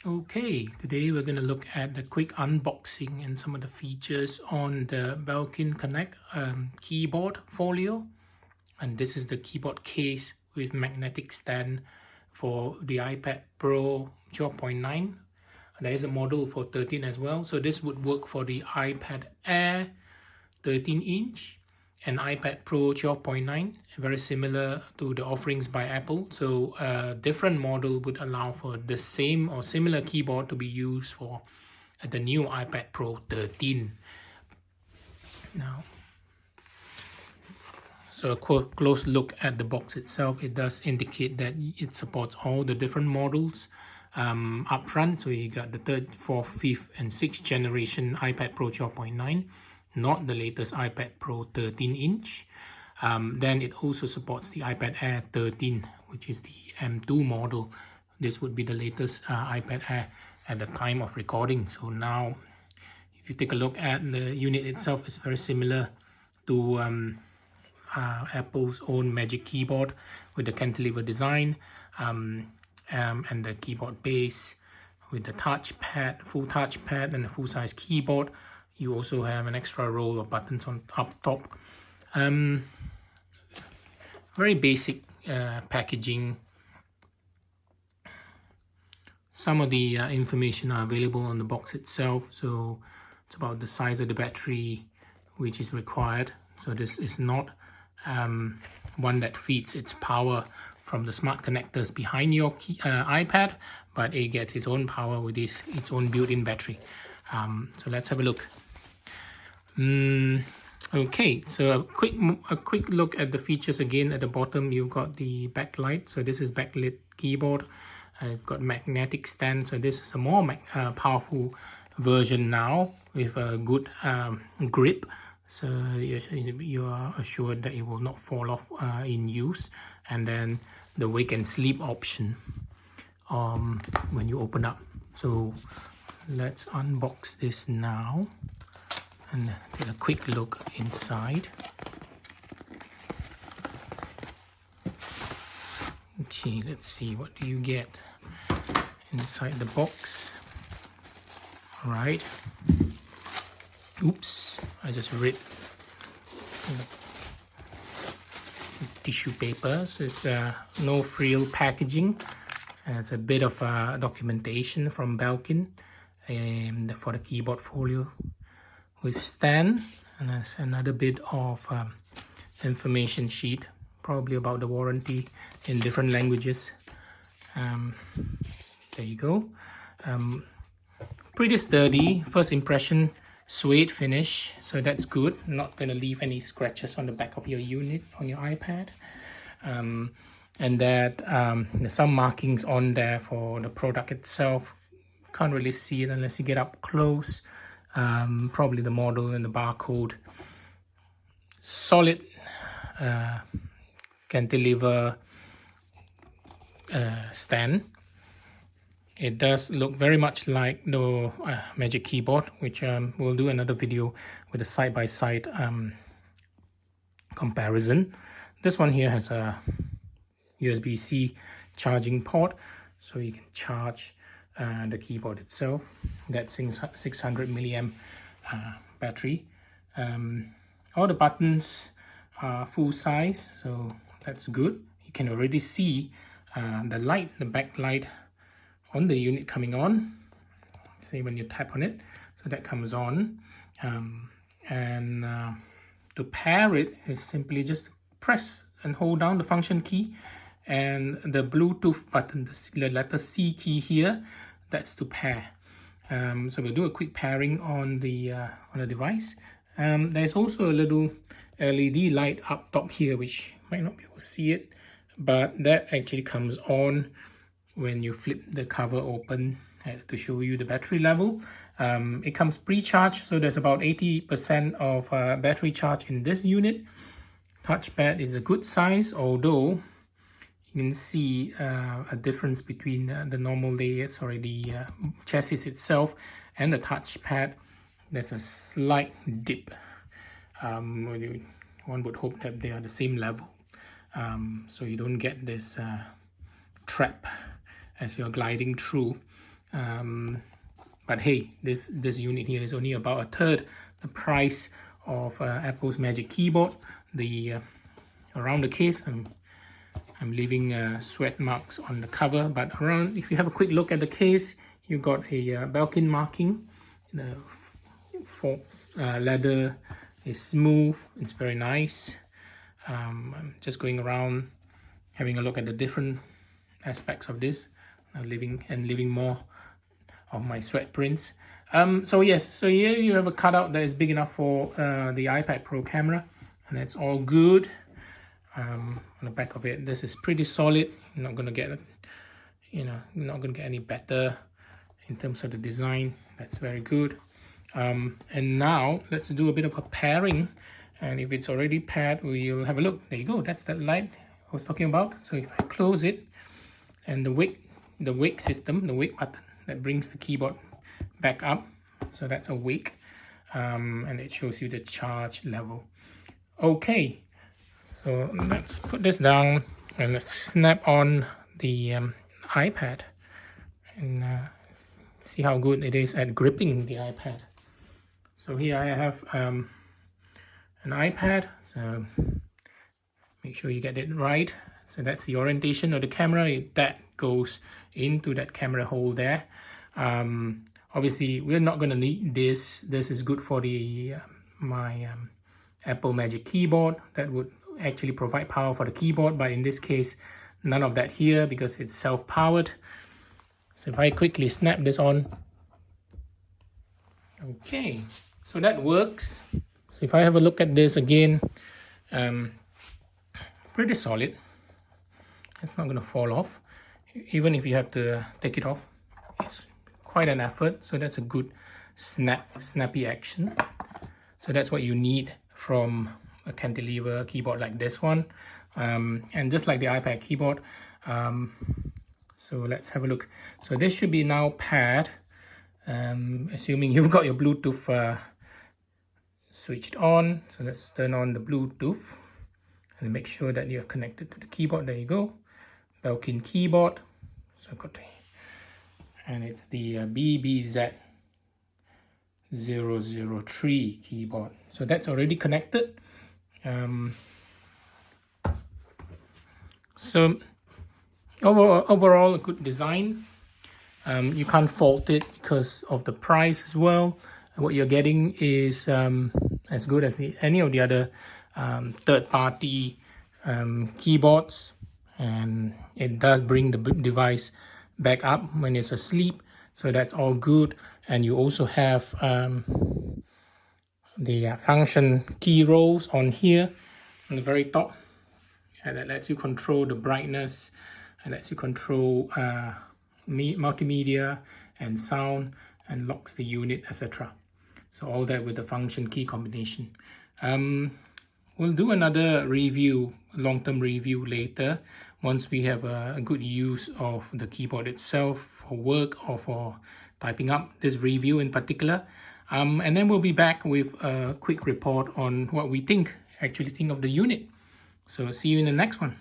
Okay, today we're going to look at the quick unboxing and some of the features on the Belkin Connect keyboard folio. And this is the keyboard case with magnetic stand for the iPad Pro 12.9. There is a model for 13 as well. So this would work for the iPad Air 13-inch and iPad Pro 12.9, very similar to the offerings by Apple. So a different model would allow for the same or similar keyboard to be used for the new iPad Pro 13. Now, so a close look at the box itself. It does indicate that it supports all the different models up front. So you got the 3rd, 4th, 5th and 6th generation iPad Pro 12.9, not the latest iPad Pro 13-inch. Then it also supports the iPad Air 13, which is the M2 model. This would be the latest iPad Air at the time of recording. So now, if you take a look at the unit itself, it's very similar to Apple's own Magic Keyboard with the cantilever design and the keyboard base with the touchpad, full touchpad and a full-size keyboard. You also have an extra row of buttons on up top. Very basic packaging. Some of the information are available on the box itself. So it's about the size of the battery which is required. So this is not one that feeds its power from the smart connectors behind your iPad, but it gets its own power with its own built-in battery. So let's have a look. Okay, so a quick look at the features again. At the bottom, you've got the backlight. So this is backlit keyboard. I've got magnetic stand. So this is a more powerful version now with a good grip. So you are assured that it will not fall off in use. And then the wake and sleep option when you open up. So let's unbox this now and take a quick look inside. Okay, let's see, what do you get inside the box? All right. Oops, I just ripped tissue paper. So it's no frill packaging. It's a bit of documentation from Belkin for the keyboard folio with stand, and there's another bit of information sheet, probably about the warranty in different languages. There you go. Pretty sturdy. First impression, suede finish, so that's good. Not going to leave any scratches on the back of your unit on your iPad. And that there's some markings on there for the product itself. Can't really see it unless you get up close. Probably the model and the barcode. Solid cantilever stand. It does look very much like the Magic Keyboard, which we'll do another video with a side-by-side comparison. This one here has a USB-C charging port, so you can charge the keyboard itself. That's 600 milliamp battery. All the buttons are full size, so that's good. You can already see the light, the backlight on the unit coming on. See when you tap on it, so that comes on. To pair it is simply just press and hold down the function key, and the Bluetooth button, the letter C key here, that's to pair. So we'll do a quick pairing on the device. There's also a little LED light up top here, which might not be able to see it, but that actually comes on when you flip the cover open to show you the battery level. It comes pre-charged, so there's about 80% of battery charge in this unit. Touchpad is a good size, although you can see a difference between the normal layers, sorry, the chassis itself and the touchpad. There's a slight dip. One would hope that they are the same level, so you don't get this trap as you're gliding through. But hey, this unit here is only about a third the price of Apple's Magic Keyboard. The around the case, I'm leaving sweat marks on the cover, but around, if you have a quick look at the case, you got a Belkin marking. The leather is smooth, it's very nice. I'm just going around having a look at the different aspects of this, leaving more of my sweat prints. So yes, so here you have a cutout that is big enough for the iPad Pro camera, and that's all good. On the back of it, this is pretty solid. You're not gonna get, you're not gonna get any better in terms of the design. That's very good. And now let's do a bit of a pairing, and if it's already paired, we'll have a look. There you go, that's that light I was talking about. So if I close it, and the wake system, the wake button that brings the keyboard back up, so that's a wake, and it shows you the charge level. Okay, so let's put this down and let's snap on the iPad and see how good it is at gripping the iPad. So here I have an iPad, so make sure you get it right. So that's the orientation of the camera, that goes into that camera hole there. Obviously we're not going to need this. This is good for the my Apple Magic Keyboard. That would actually provide power for the keyboard, but in this case none of that here because it's self-powered. So if I quickly snap this on, okay, so that works. So if I have a look at this again, pretty solid. It's not going to fall off. Even if you have to take it off, it's quite an effort. So that's a good snappy action. So that's what you need from a cantilever keyboard like this one, and just like the iPad keyboard. So let's have a look. So this should be now paired, assuming you've got your Bluetooth switched on. So let's turn on the Bluetooth and make sure that you're connected to the keyboard. There you go, Belkin keyboard. So I've got, and it's the BBZ003 keyboard. So that's already connected. So overall a good design. You can't fault it because of the price as well. What you're getting is as good as any of the other third-party keyboards, and it does bring the device back up when it's asleep, so that's all good. And you also have the function key rolls on here on the very top, and that lets you control the brightness, and lets you control multimedia and sound, and locks the unit, etc. So all that with the function key combination. We'll do another review, long-term review later, once we have a good use of the keyboard itself for work or for typing up, this review in particular. And then we'll be back with a quick report on what we actually think of the unit. So see you in the next one.